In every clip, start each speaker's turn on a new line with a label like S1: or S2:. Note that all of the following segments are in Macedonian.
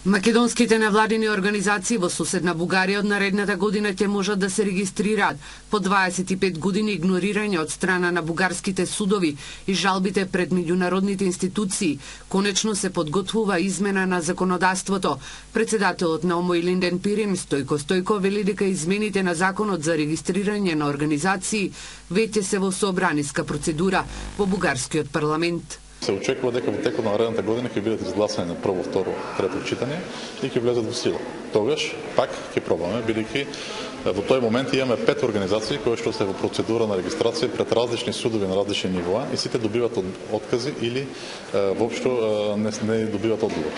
S1: Македонските невладини организации во соседна Бугарија од наредната година ќе можат да се регистрираат по 25 години игнорирање од страна на бугарските судови и жалбите пред меѓународните институции. Конечно се подготвува измена на законодавството. Председателот на ОМО Илинден Пирин Стојко Стојко вели дека измените на законот за регистрирање на организации веќе се во собраниска процедура во бугарскиот парламент.
S2: Се очекува дека во текот на наредната година ќе бидат изгласани на прво, второ, трето читање и ќе влезат во сила. Тогаш пак ќе пробаме, бидејќи во тој момент имаме 5 организации кои што се во процедура на регистрација пред различни судови на различни нивоа и сите добиваат откази или воопшто не добиваат одговор.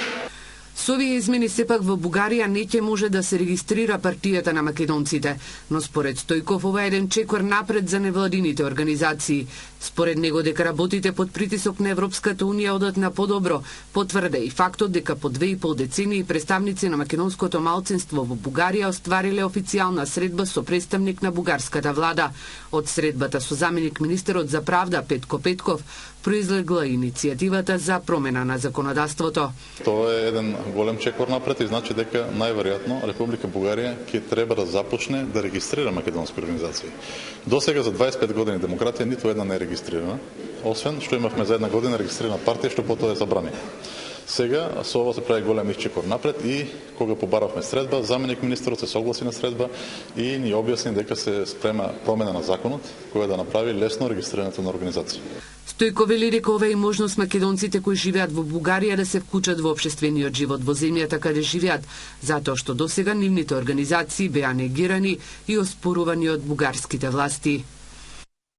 S1: Со овие измени сепак во Бугарија не ќе може да се регистрира партијата на македонците, но според Стојков ова е еден чекор напред за невладините организации. Според него дека работите под притисок на Европската унија одат на подобро, потврде и фактот дека по 2,5 децении представници на македонското малцинство во Бугарија оствариле официјална средба со представник на бугарската влада. Од средбата со заменик министерот за правда Петко Петков произлегла иницијативата за промена на законодавството.
S2: Тоа е еден голем чекор напред и значи дека најверојатно Република Бугарија ќе треба да започне да регистрира македонски организации. До сега за 25 години демократија ниту една не е регистрирана, освен што имавме за една година регистрирана партија што потоа е забранена. Сега со ова се прави голем исчекор напред и кога побаравме средба, заменик министерот се согласи на средба и ни објасни дека се спрема промена на законот која да направи лесно регистрирањето на организации.
S1: Стојко вели дека ова е можност македонците кои живеат во Бугарија да се вклучат во општествениот живот во земјата каде живеат, затоа што досега нивните организации беа негирани и оспорувани од бугарските власти.